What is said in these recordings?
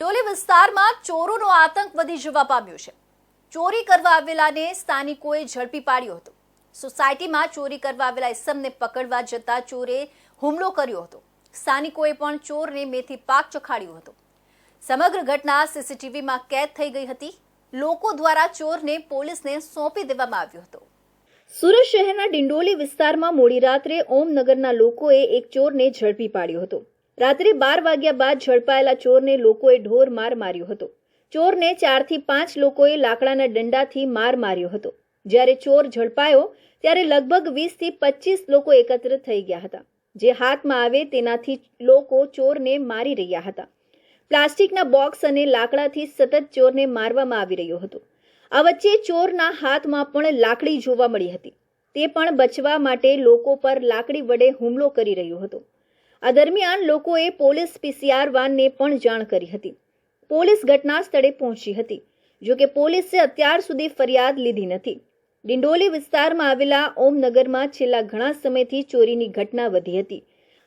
ડોલી વિસ્તારમાં ચોરોનો આતંક વધી જવા પામ્યો છે। ચોરી કરવા આવેલાને સ્થાનિકોએ ઝડપી પાડ્યો હતો। સોસાયટીમાં ચોરી કરવા આવેલા ઇસમને પકડવા જતા ચોરે હુમલો કર્યો હતો। સ્થાનિકોએ પણ ચોરને મેથી પાક ચખાડ્યો હતો। સમગ્ર ઘટના સીસીટીવીમાં કેદ થઈ ગઈ હતી। લોકો દ્વારા ચોરને પોલીસને સોંપી દેવામાં આવ્યો હતો। સુરત શહેરના ડિંડોલી વિસ્તારમાં મોડી રાત્રે ઓમનગરના લોકોએ એક ચોરને ઝડપી પાડ્યો હતો। રાત્રે 12 વાગ્યા બાદ ઝડપાયેલા ચોરને લોકોએ ઢોર માર માર્યો હતો। ચોરને 4 થી 5 લોકોએ લાકડાના દંડાથી માર માર્યો હતો। જ્યારે ચોર ઝડપાયો ત્યારે લગભગ 20 થી 25 લોકો એકત્ર થઈ ગયા હતા। જે હાથમાં આવે તેનાથી લોકો ચોરને મારી રહ્યા હતા। પ્લાસ્ટિકના બોક્સ અને લાકડાથી સતત ચોરને મારવામાં આવી રહ્યો હતો। આ વચ્ચે ચોરના હાથમાં પણ લાકડી જોવા મળી હતી। તે પણ બચવા માટે લોકો પર લાકડી વડે હુમલો કરી રહ્યો હતો। આ દરમિયાન લોકોએ પોલીસ પીસીઆર વાનને પણ જાણ કરી હતી। પોલીસ ઘટના સ્થળે પહોંચી હતી। જો કે પોલીસે અત્યાર સુધી ફરિયાદ લીધી નથી। ડિંડોલી વિસ્તારમાં આવેલા ઓમનગરમાં છેલ્લા ઘણા સમયથી ચોરીની ઘટના વધી હતી।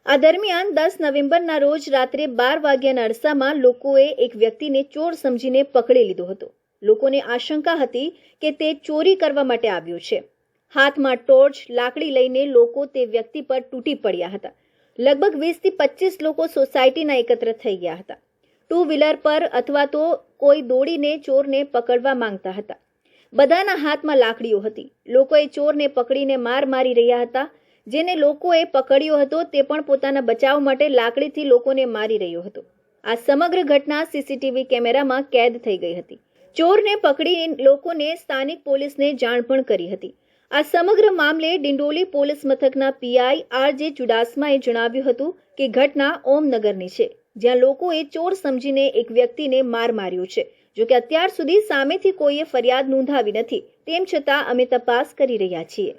આ દરમિયાન 10 નવેમ્બરના રોજ રાત્રે 12 વાગ્યાના અરસામાં લોકોએ એક વ્યક્તિને ચોર સમજીને પકડી લીધો હતો। લોકોને આશંકા હતી કે તે ચોરી કરવા માટે આવ્યો છે। હાથમાં ટોર્ચ લાકડી લઈને લોકો તે વ્યક્તિ પર તૂટી પડ્યા હતા। લગભગ 20 થી 25 લોકો સોસાયટીના એકત્ર થઈ ગયા હતા। 2 વ્હીલર પર અથવા તો કોઈ દોડીને ચોરને પકડવા માંગતા હતા। બધાના હાથમાં લાકડીઓ હતી। લોકોએ ચોરને પકડીને માર મારી રહ્યા હતા। જેને લોકોએ પકડ્યો હતો તે પણ પોતાના બચાવ માટે લાકડીથી લોકોને મારી રહ્યો હતો। આ સમગ્ર ઘટના સીસીટીવી કેમેરામાં કેદ થઈ ગઈ હતી। ચોરને પકડી લોકોને સ્થાનિક પોલીસને જાણ પણ કરી હતી। આ સમગ્ર મામલે ડિંડોલી પોલીસ મથકના પીઆઈ આરજે ચુડાસમાએ જણાવ્યું હતું કે ઘટના ઓમનગરની છે, જ્યાં લોકોએ ચોર સમજીને એક વ્યક્તિને માર માર્યો છે। જો કે અત્યાર સુધી સામેથી કોઈએ ફરિયાદ નોંધાવી નથી। તેમ છતાં અમે તપાસ કરી રહ્યા છીએ।